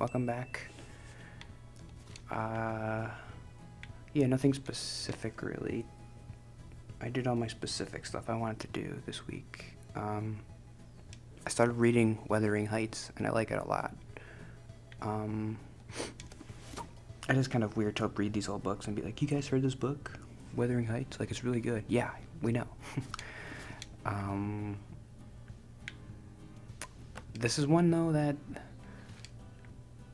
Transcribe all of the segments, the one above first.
welcome back. Yeah, nothing specific really. I did all my specific stuff I wanted to do this week. I started reading Wuthering Heights, and I like it a lot. It is kind of weird to read these old books and be like, you guys heard this book? Wuthering Heights? Like, it's really good. Yeah, we know. This is one, though, that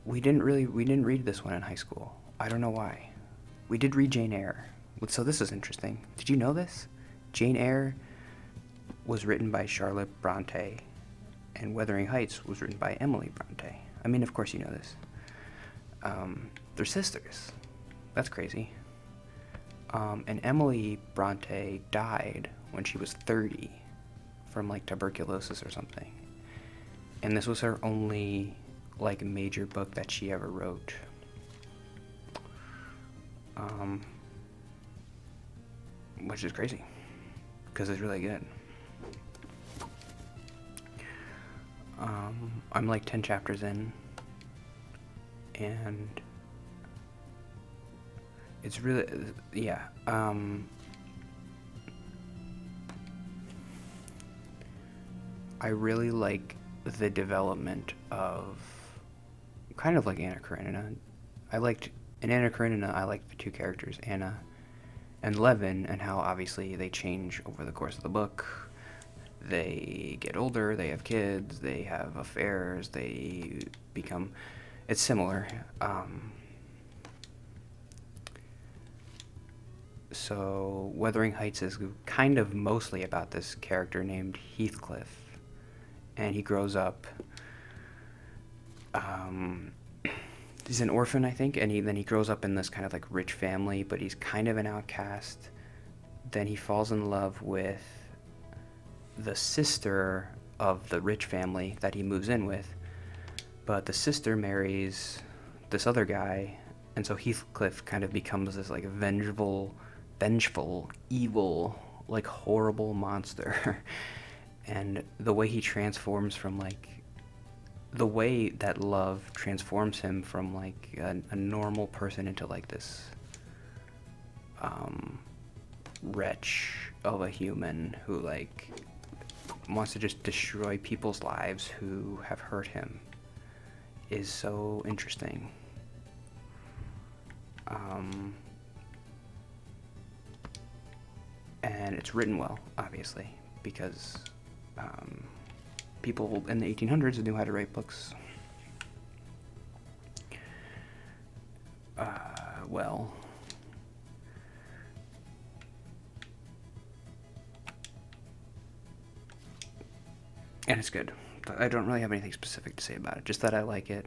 we didn't read this one in high school. I don't know why. We did read Jane Eyre. So this is interesting. Did you know this? Jane Eyre was written by Charlotte Bronte, and Wuthering Heights was written by Emily Bronte. I mean, of course you know this. They're sisters. That's crazy. And Emily Bronte died when she was 30 from, like, tuberculosis or something. And this was her only, like, major book that she ever wrote. Which is crazy, because it's really good. I'm like 10 chapters in, and it's really, yeah, I really like the development of, kind of like Anna Karenina. In Anna Karenina, I liked the two characters, Anna and Levin, and how obviously they change over the course of the book. They get older, they have kids, they have affairs, they become... It's similar. So, Wuthering Heights is kind of mostly about this character named Heathcliff, and he grows up... he's an orphan, I think, and then he grows up in this kind of like rich family, but he's kind of an outcast. Then he falls in love with the sister of the rich family that he moves in with, but the sister marries this other guy, and so Heathcliff kind of becomes this like vengeful, evil, like horrible monster. And the way he transforms from like the way that love transforms him from like a normal person into like this wretch of a human who like wants to just destroy people's lives who have hurt him is so interesting. And it's written well, obviously, because people in the 1800s knew how to write books well. And it's good. I don't really have anything specific to say about it, just that I like it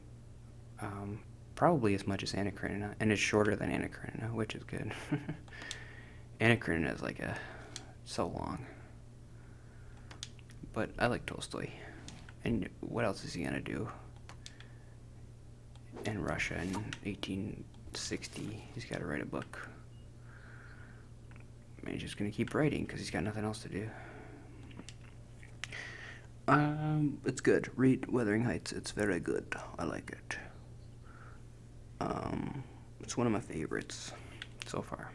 probably as much as Anna Karenina, and it's shorter than Anna Karenina, which is good. Anna Karenina is like so long. But I like Tolstoy. And what else is he gonna do in Russia in 1860? He's got to write a book. And he's just gonna keep writing because he's got nothing else to do. It's good. Read Wuthering Heights. It's very good. I like it. It's one of my favorites so far.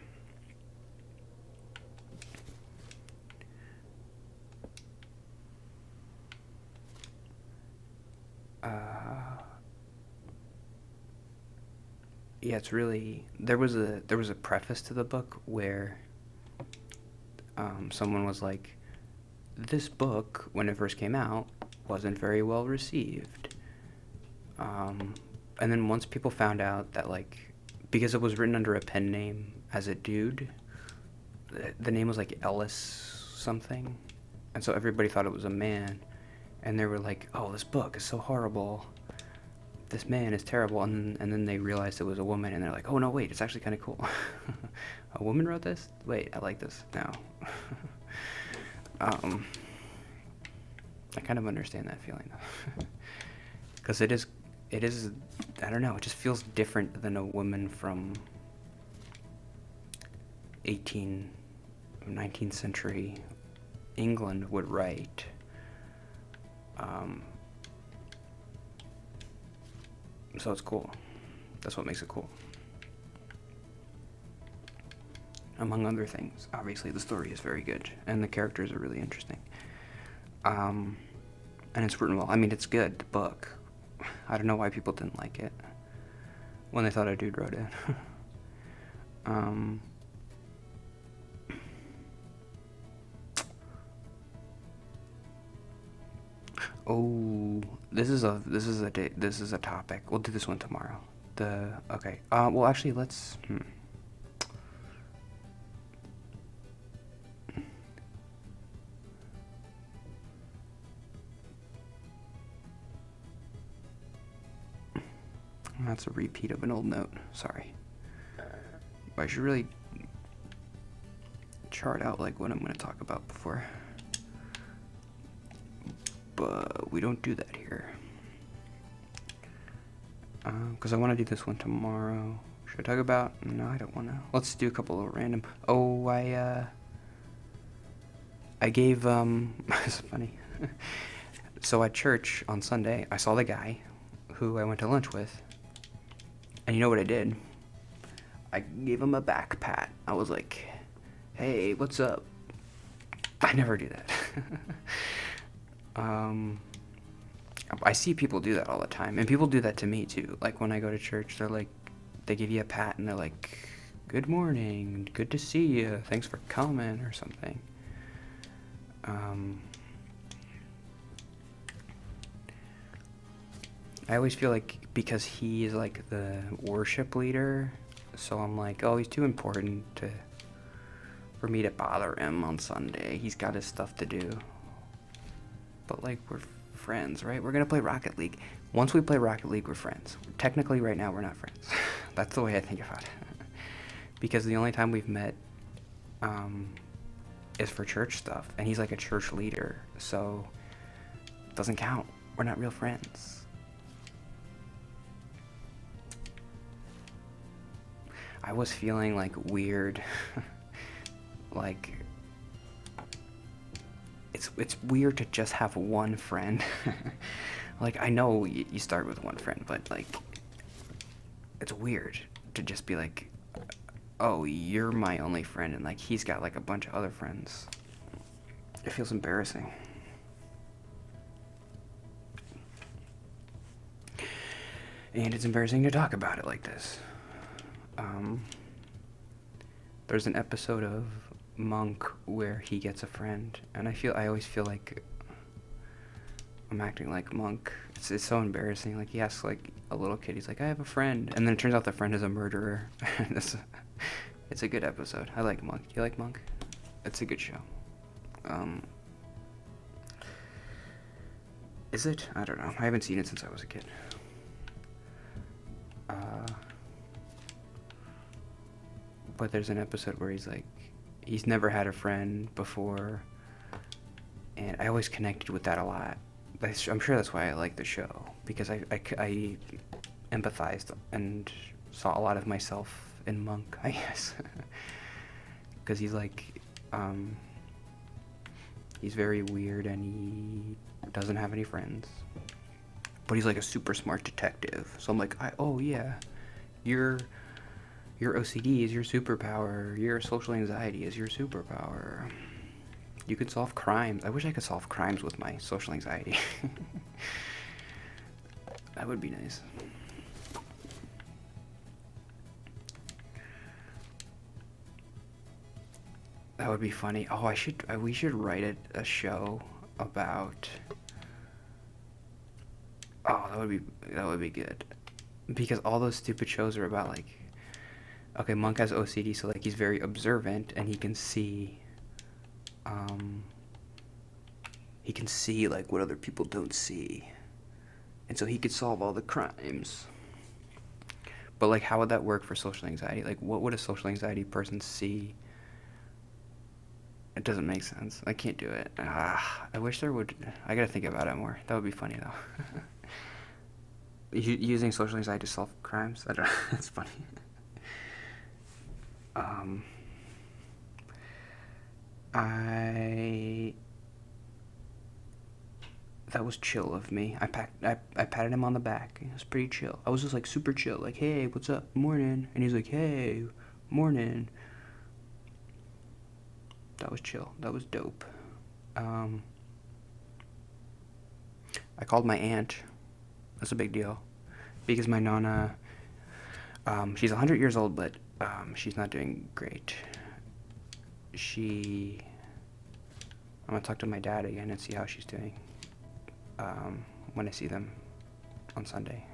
Yeah, it's really... There was a preface to the book where someone was like, this book, when it first came out, wasn't very well received. And then once people found out that, like, because it was written under a pen name as a dude, the name was like Ellis something, and so everybody thought it was a man, and they were like, oh, this book is so horrible, this man is terrible, and then they realized it was a woman, and they're like, oh no, wait, it's actually kind of cool. A woman wrote this? Wait, I like this now. I kind of understand that feeling though. Because it is, I don't know, it just feels different than a woman from 19th century England would write. So it's cool. That's what makes it cool. Among other things, obviously the story is very good, and the characters are really interesting. And it's written well. I mean, it's good, the book. I don't know why people didn't like it when they thought a dude wrote it. Oh, this is a topic. We'll do this one tomorrow. Okay. Well, actually, let's. That's a repeat of an old note. Sorry. I should really chart out like what I'm going to talk about before. But we don't do that here. Because I want to do this one tomorrow. Should I talk about? No, I don't want to. Let's do a couple of random. Oh, I gave, it's funny. So at church on Sunday, I saw the guy who I went to lunch with. And you know what I did? I gave him a back pat. I was like, hey, what's up? I never do that. I see people do that all the time. And people do that to me too. Like when I go to church, they're like, they give you a pat and they're like, good morning, good to see you, thanks for coming or something. I always feel like because he is like the worship leader, so I'm like, oh, he's too important for me to bother him on Sunday. He's got his stuff to do. But like, we're friends, right? We're gonna play Rocket League. Once we play Rocket League, we're friends. Technically, right now, we're not friends. That's the way I think about it. Because the only time we've met is for church stuff, and he's like a church leader, so it doesn't count. We're not real friends. I was feeling like weird, like it's weird to just have one friend. Like I know you start with one friend, but like it's weird to just be like, oh, you're my only friend, and like he's got like a bunch of other friends. It feels embarrassing. And it's embarrassing to talk about it like this. There's an episode of Monk where he gets a friend, and I always feel like I'm acting like Monk. It's so embarrassing. Like he asks like a little kid, he's like, I have a friend, and then it turns out the friend is a murderer. It's a good episode. I like Monk. You like Monk? It's a good show. Is it? I don't know. I haven't seen it since I was a kid. But there's an episode where he's like, he's never had a friend before, and I always connected with that a lot. I'm sure that's why I like the show, because I empathized and saw a lot of myself in Monk, I guess. Because he's like, he's very weird and he doesn't have any friends. But he's like a super smart detective. So I'm like, oh yeah, your OCD is your superpower. Your social anxiety is your superpower. You can solve crimes. I wish I could solve crimes with my social anxiety. That would be nice. That would be funny. Oh, we should write a show about. Oh, that would be good. Because all those stupid shows are about like, okay, Monk has OCD, so like he's very observant and he can see like what other people don't see. And so he could solve all the crimes. But like how would that work for social anxiety? Like what would a social anxiety person see? It doesn't make sense. I can't do it. I wish there would. I gotta think about it more. That would be funny though. Using social anxiety to solve crimes? I don't know. That's funny. that was chill of me. I patted him on the back. It was pretty chill. I was just like super chill, like, hey, what's up, morning, and he's like, hey, morning. That was chill. That was dope. I called my aunt. That's a big deal, because my nonna, she's 100 years old, but she's not doing great. I'm gonna talk to my dad again and see how she's doing when I see them on Sunday.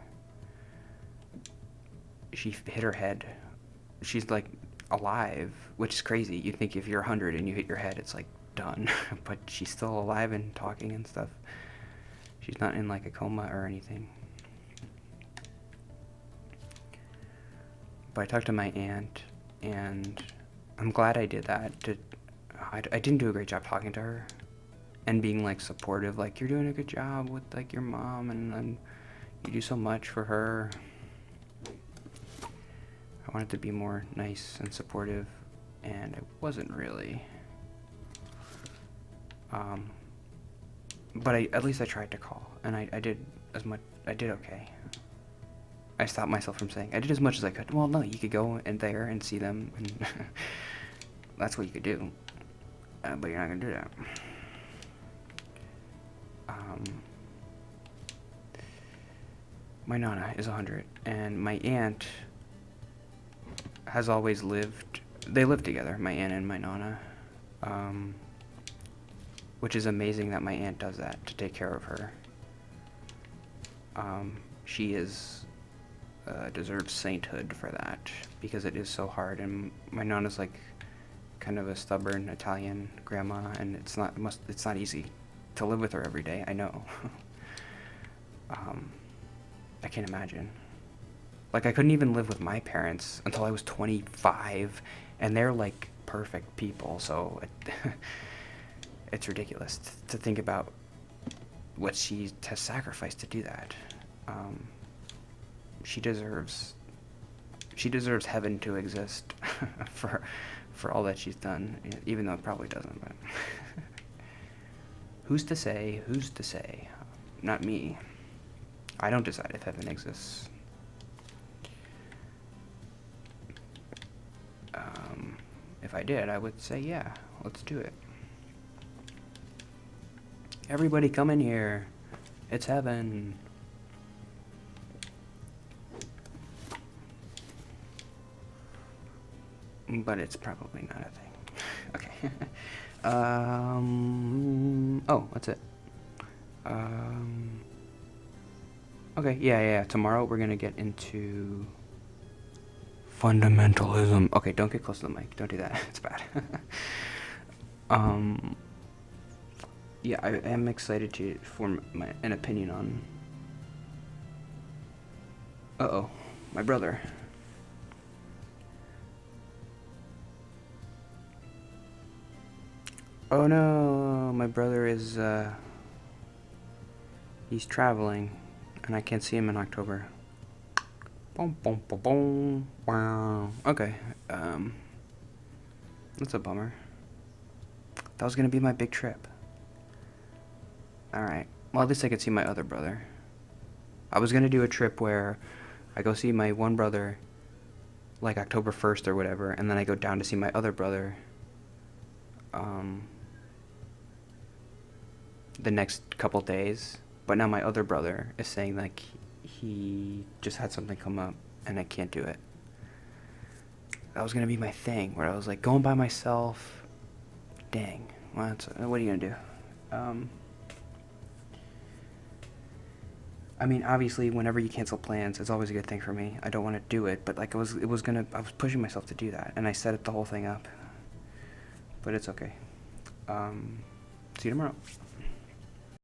She hit her head. She's like alive, which is crazy. You think if you're 100 and you hit your head, it's like done. But she's still alive and talking and stuff. She's not in like a coma or anything. But I talked to my aunt, and I'm glad I did that. I didn't do a great job talking to her and being like supportive, like, you're doing a good job with like your mom, and you do so much for her. I wanted to be more nice and supportive, and I wasn't really. But at least I tried to call, and I did as much. I did okay. I stopped myself from saying I did as much as I could. Well, no, you could go in there and see them, and that's what you could do. But you're not gonna do that. My nonna is 100, and my aunt has always lived. They live together, my aunt and my nonna. Which is amazing that my aunt does that to take care of her. She deserves sainthood for that, because it is so hard, and my nonna's like kind of a stubborn Italian grandma, and it's not easy to live with her every day. I know. I can't imagine. Like, I couldn't even live with my parents until I was 25, and they're like perfect people, so it's ridiculous to think about what she has sacrificed to do that. She deserves heaven to exist for all that she's done, even though it probably doesn't. But who's to say? Who's to say? Not me. I don't decide if heaven exists. If I did, I would say, yeah, let's do it. Everybody come in here. It's heaven. But it's probably not a thing. Okay. Oh, that's it. Okay, yeah. Tomorrow we're gonna get into fundamentalism. Okay, don't get close to the mic. Don't do that. It's bad. Yeah, I am excited to form an opinion on. Uh-oh, my brother. Oh no, my brother is, he's traveling, and I can't see him in October. Boom, boom, boom, boom. Wow. Okay, that's a bummer. That was gonna be my big trip. Alright, well, at least I could see my other brother. I was gonna do a trip where I go see my one brother, like October 1st or whatever, and then I go down to see my other brother, the next couple days. But now my other brother is saying, like, he just had something come up and I can't do it. That was gonna be my thing, where I was like, going by myself. Dang. Well, what are you gonna do? I mean, obviously, whenever you cancel plans, it's always a good thing for me. I don't want to do it, but like I was pushing myself to do that, and I set the whole thing up. But it's okay. See you tomorrow.